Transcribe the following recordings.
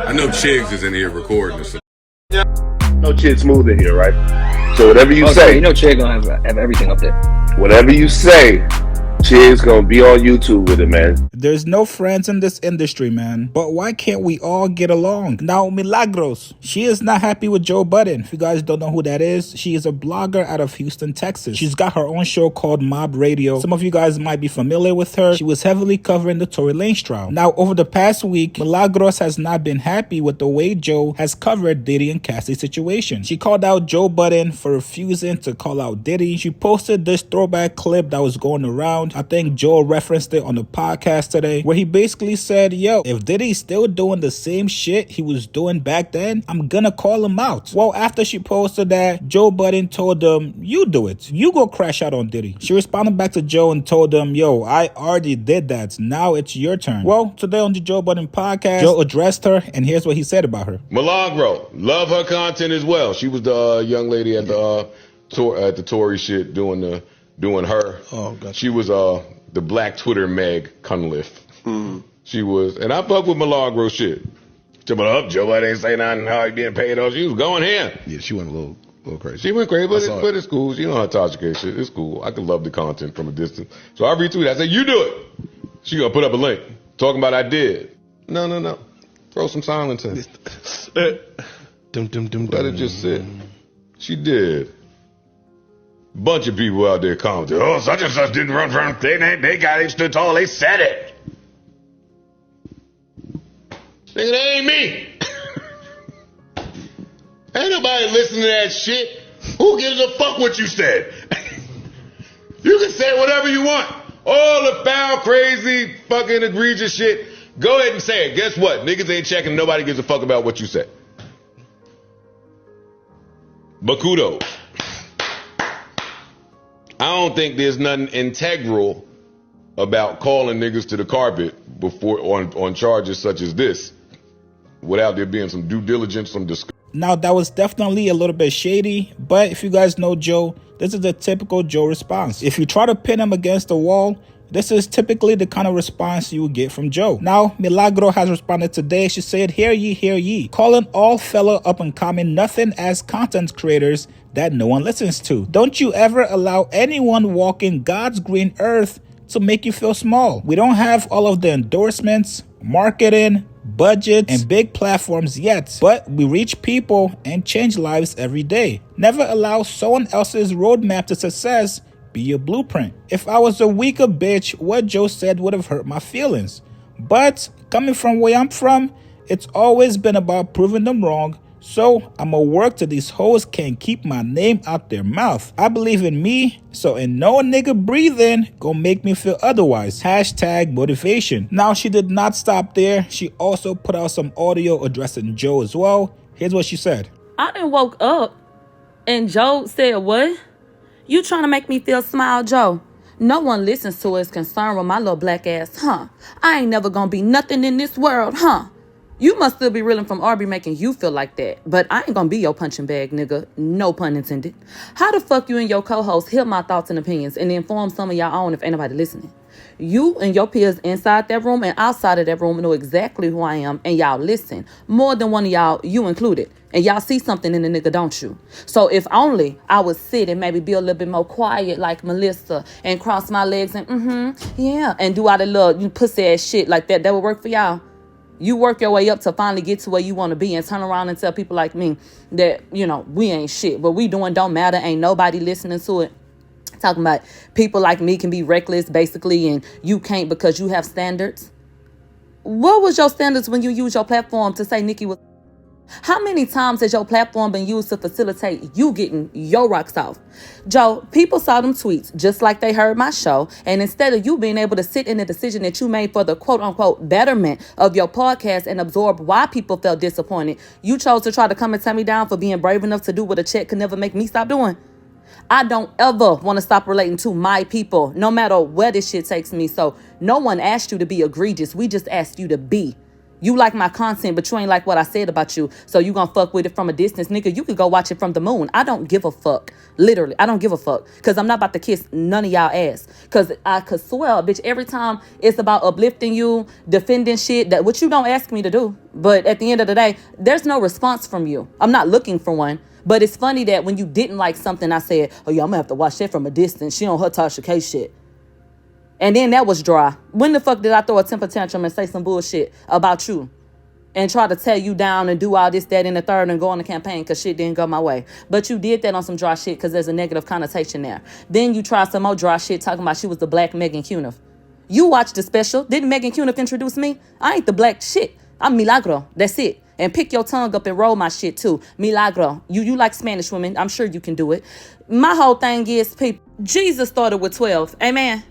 I know Chiggs is in here recording this. No Chid Smooth in here, right? So whatever you say, you know, Chig gonna have everything up there. Whatever you say, Chid's gonna be on YouTube with it, man. There's no friends in this industry, man. But why can't we all get along? Now, Milagros, she is not happy with Joe Budden. If you guys don't know who that is, she is a blogger out of Houston, Texas. She's got her own show called Mob Radio. Some of you guys might be familiar with her. She was heavily covering the Tory Lanez trial. Now, over the past week, Milagros has not been happy with the way Joe has covered Diddy and Cassie's situation. She called out Joe Budden for refusing to call out Diddy. She posted this throwback clip that was going around. I think Joe referenced it on the podcast today, where he basically said, yo, if Diddy's still doing the same shit he was doing back then, I'm gonna call him out. Well, after she posted that, Joe Budden told him, you do it. You go crash out on Diddy. She responded back to Joe and told him, yo, I already did that. Now it's your turn. Well, today on the Joe Budden podcast, Joe addressed her, and here's what he said about her. Milagro, love her content as well. She was the young lady at the Tory shit doing her. Oh, gotcha. She was the Black Twitter Meg Cunliffe. She was, and I fuck with Milagro shit. Talking up, Joe Budden ain't say nothing how he being paid off. She was going here. Yeah, she went a little crazy. She went crazy, but it's cool. She know how to toxicate shit. It's cool. I can love the content from a distance. So I retweet. I say, you do it. She gonna put up a link talking about I did. No. Throw some silence in. Let it just sit. She did. Bunch of people out there commenting, oh, such and such didn't run from they got it, stood tall, they said it. Nigga, that ain't me. Ain't nobody listening to that shit. Who gives a fuck what you said? You can say whatever you want. All the foul, crazy, fucking egregious shit. Go ahead and say it. Guess what? Niggas ain't checking. Nobody gives a fuck about what you said. But kudos. I don't think there's nothing integral about calling niggas to the carpet before on charges such as this without there being some due diligence, some discussion. Now, that was definitely a little bit shady, but if you guys know Joe, this is the typical Joe response. If you try to pin him against the wall, this is typically the kind of response you would get from Joe. Now, Milagro has responded today. She said, hear ye, calling all fellow up and coming nothing as content creators that no one listens to. Don't you ever allow anyone walking God's green earth to make you feel small. We don't have all of the endorsements, marketing, budgets, and big platforms yet, but we reach people and change lives every day. Never allow someone else's roadmap to success be your blueprint. If I was a weaker bitch, what Joe said would have hurt my feelings. But coming from where I'm from, it's always been about proving them wrong. So I'ma work till these hoes can't keep my name out their mouth. I believe in me, so ain't no nigga breathing gonna make me feel otherwise. Hashtag motivation. Now, she did not stop there. She also put out some audio addressing Joe as well. Here's what she said. I done woke up and Joe said, what? You trying to make me feel small, Joe? No one listens to us concerned with my little black ass, huh? I ain't never gonna be nothing in this world, huh? You must still be reeling from Arby making you feel like that. But I ain't gonna be your punching bag, nigga. No pun intended. How the fuck you and your co-host hear my thoughts and opinions and inform some of y'all own if ain't nobody listening? You and your peers inside that room and outside of that room know exactly who I am, and y'all listen. More than one of y'all, you included. And y'all see something in the nigga, don't you? So if only I would sit and maybe be a little bit more quiet like Melissa and cross my legs and yeah, and do all the little pussy ass shit like that, that would work for y'all. You work your way up to finally get to where you want to be and turn around and tell people like me that, we ain't shit. What we doing don't matter. Ain't nobody listening to it. Talking about people like me can be reckless, basically, and you can't because you have standards. What was your standards when you used your platform to say Nikki was... How many times has your platform been used to facilitate you getting your rocks off? Joe, people saw them tweets just like they heard my show, and instead of you being able to sit in the decision that you made for the quote-unquote betterment of your podcast and absorb why people felt disappointed, you chose to try to come and tear me down for being brave enough to do what a check could never make me stop doing. I don't ever want to stop relating to my people, no matter where this shit takes me. So no one asked you to be egregious. We just asked you to be. You like my content, but you ain't like what I said about you. So you gonna fuck with it from a distance. Nigga, you could go watch it from the moon. I don't give a fuck. Literally, I don't give a fuck. Because I'm not about to kiss none of y'all ass. Because I could swear, bitch, every time it's about uplifting you, defending shit, that which you don't ask me to do. But at the end of the day, there's no response from you. I'm not looking for one. But it's funny that when you didn't like something, I said, oh yeah, I'm gonna have to watch that from a distance. She on her Tasha K shit. And then that was dry. When the fuck did I throw a temper tantrum and say some bullshit about you? And try to tear you down and do all this, that, and the third and go on the campaign because shit didn't go my way. But you did that on some dry shit because there's a negative connotation there. Then you tried some more dry shit talking about she was the black Megan Cuniff. You watched the special. Didn't Megan Cuniff introduce me? I ain't the black shit. I'm Milagro. That's it. And pick your tongue up and roll my shit too. Milagro. You like Spanish women. I'm sure you can do it. My whole thing is, people, Jesus started with 12. Amen.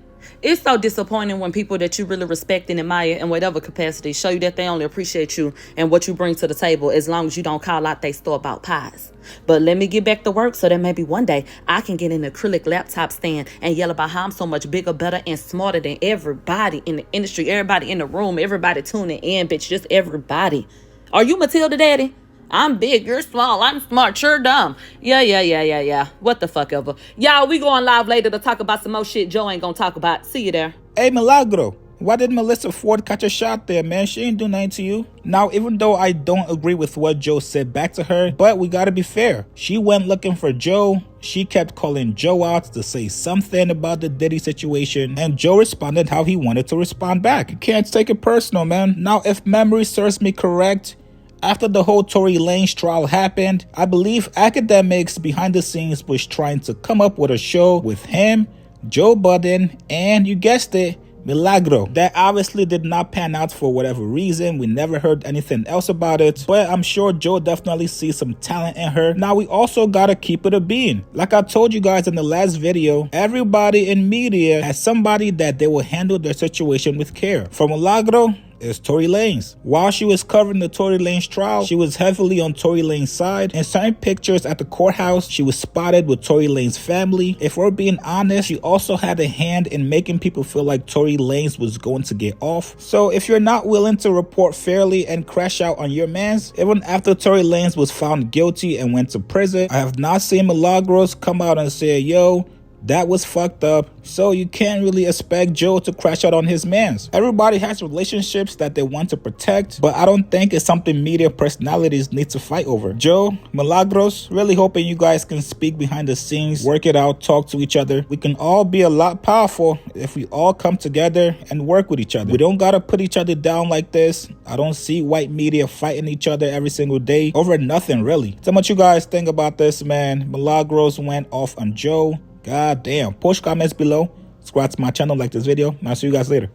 It's so disappointing when people that you really respect and admire in whatever capacity show you that they only appreciate you and what you bring to the table as long as you don't call out they store-bought pies. But let me get back to work so that maybe one day I can get an acrylic laptop stand and yell about how I'm so much bigger, better, and smarter than everybody in the industry, everybody in the room, everybody tuning in, bitch, just everybody. Are you Matilda Daddy? I'm big, you're small, I'm smart, you're dumb. Yeah. What the fuck ever. Y'all, we going live later to talk about some more shit Joe ain't gonna talk about. See you there. Hey, Milagro, why did Melissa Ford catch a shot there, man? She ain't do nothing to you. Now, even though I don't agree with what Joe said back to her, but we gotta be fair. She went looking for Joe. She kept calling Joe out to say something about the Diddy situation, and Joe responded how he wanted to respond back. You can't take it personal, man. Now, if memory serves me correct, after the whole Tory Lanez trial happened, I believe academics behind the scenes was trying to come up with a show with him, Joe Budden, and you guessed it, Milagro. That obviously did not pan out for whatever reason. We never heard anything else about it, but I'm sure Joe definitely sees some talent in her. Now we also gotta keep it a bean. Like I told you guys in the last video, everybody in media has somebody that they will handle their situation with care. For Milagro, is Tory Lanez. While she was covering the Tory Lanez trial, she was heavily on Tory Lanez's side. In certain pictures at the courthouse, she was spotted with Tory Lanez's family. If we're being honest, she also had a hand in making people feel like Tory Lanez was going to get off. So if you're not willing to report fairly and crash out on your mans, even after Tory Lanez was found guilty and went to prison, I have not seen Milagros come out and say, yo, that was fucked up. So you can't really expect Joe to crash out on his mans. Everybody has relationships that they want to protect, but I don't think it's something media personalities need to fight over. Joe, Milagros, really hoping you guys can speak behind the scenes, work it out, talk to each other. We can all be a lot powerful if we all come together and work with each other. We don't gotta put each other down like this. I don't see white media fighting each other every single day over nothing, really. Tell me what you guys think about this, man. Milagros went off on Joe. God damn. Post comments below. Subscribe to my channel, like this video, and I'll see you guys later.